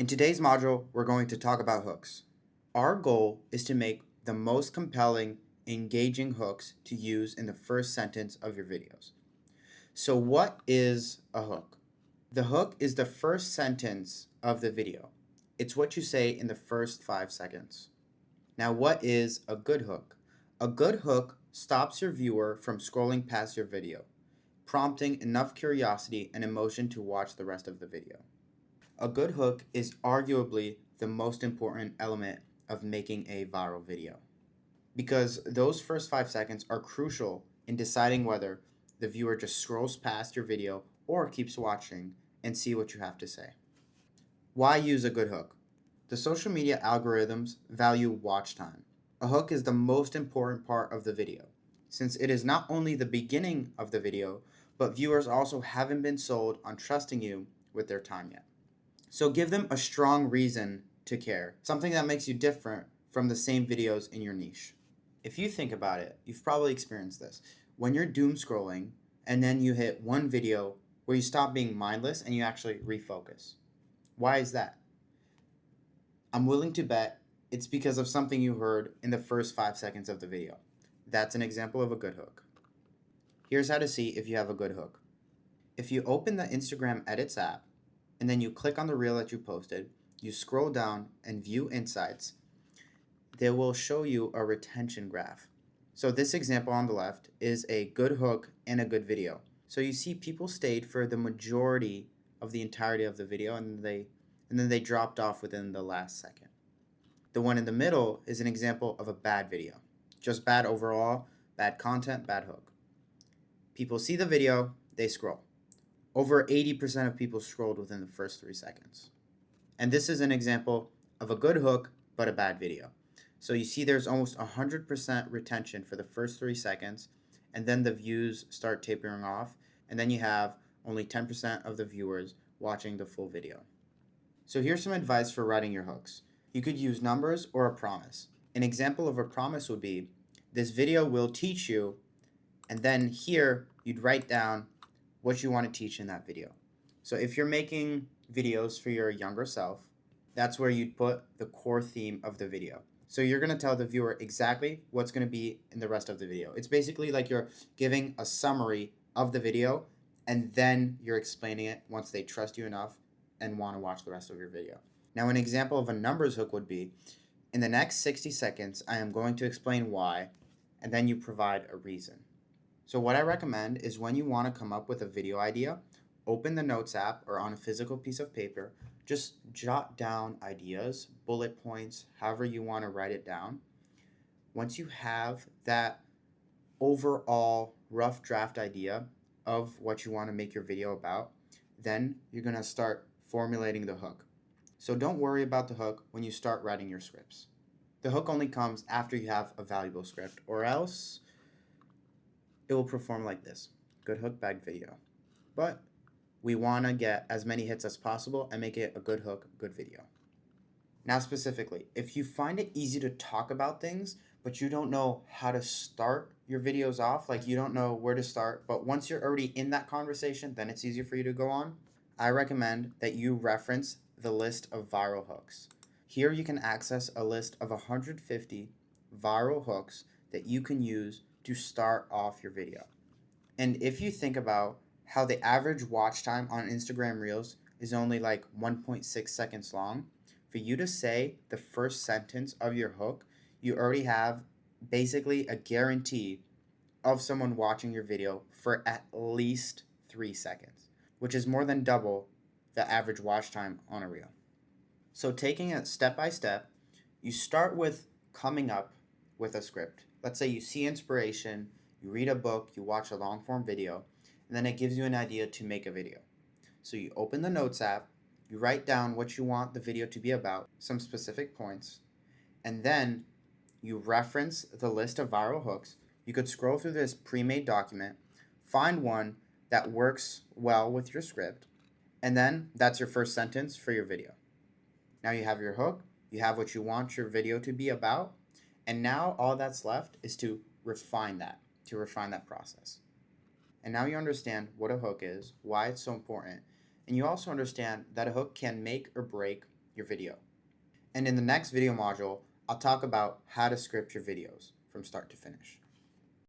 In today's module, we're going to talk about hooks. Our goal is to make the most compelling, engaging hooks to use in the first sentence of your videos. So what is a hook? The hook is the first sentence of the video. It's what you say in the first 5 seconds. Now, what is a good hook? A good hook stops your viewer from scrolling past your video, prompting enough curiosity and emotion to watch the rest of the video. A good hook is arguably the most important element of making a viral video, because those first 5 seconds are crucial in deciding whether the viewer just scrolls past your video or keeps watching and see what you have to say. Why use a good hook? The social media algorithms value watch time. A hook is the most important part of the video, since it is not only the beginning of the video, but viewers also haven't been sold on trusting you with their time yet. So give them a strong reason to care, something that makes you different from the same videos in your niche. If you think about it, you've probably experienced this. When you're doom scrolling and then you hit one video where you stop being mindless and you actually refocus. Why is that? I'm willing to bet it's because of something you heard in the first 5 seconds of the video. That's an example of a good hook. Here's how to see if you have a good hook. If you open the Instagram Edits app and then you click on the reel that you posted, you scroll down and view insights, they will show you a retention graph. So this example on the left is a good hook and a good video. So you see people stayed for the majority of the entirety of the video and then they dropped off within the last second. The one in the middle is an example of a bad video. Just bad overall, bad content, bad hook. People see the video, they scroll. Over 80% of people scrolled within the first 3 seconds. And this is an example of a good hook, but a bad video. So you see there's almost 100% retention for the first 3 seconds, and then the views start tapering off, and then you have only 10% of the viewers watching the full video. So here's some advice for writing your hooks. You could use numbers or a promise. An example of a promise would be, this video will teach you, and then here you'd write down what you want to teach in that video. So if you're making videos for your younger self, that's where you'd put the core theme of the video. So you're going to tell the viewer exactly what's going to be in the rest of the video. It's basically like you're giving a summary of the video, and then you're explaining it once they trust you enough and want to watch the rest of your video. Now, an example of a numbers hook would be, in the next 60 seconds, I am going to explain why, and then you provide a reason. So what I recommend is when you want to come up with a video idea, open the Notes app or on a physical piece of paper, just jot down ideas, bullet points, however you want to write it down. Once you have that overall rough draft idea of what you want to make your video about, then you're going to start formulating the hook. So don't worry about the hook when you start writing your scripts. The hook only comes after you have a valuable script, or else it will perform like this. Good hook, bad video. But we want to get as many hits as possible and make it a good hook, good video. Now specifically, if you find it easy to talk about things, but you don't know how to start your videos off, like you don't know where to start, but once you're already in that conversation, then it's easier for you to go on, I recommend that you reference the list of viral hooks. Here you can access a list of 150 viral hooks that you can use to start off your video. And if you think about how the average watch time on Instagram Reels is only like 1.6 seconds long, for you to say the first sentence of your hook, you already have basically a guarantee of someone watching your video for at least 3 seconds, which is more than double the average watch time on a reel. So taking it step by step, you start with coming up with a script. Let's say you see inspiration, you read a book, you watch a long form video, and then it gives you an idea to make a video. So you open the Notes app, you write down what you want the video to be about, some specific points, and then you reference the list of viral hooks. You could scroll through this pre-made document, find one that works well with your script, and then that's your first sentence for your video. Now you have your hook, you have what you want your video to be about, and now all that's left is to refine that process. And now you understand what a hook is, why it's so important, and you also understand that a hook can make or break your video. And in the next video module, I'll talk about how to script your videos from start to finish.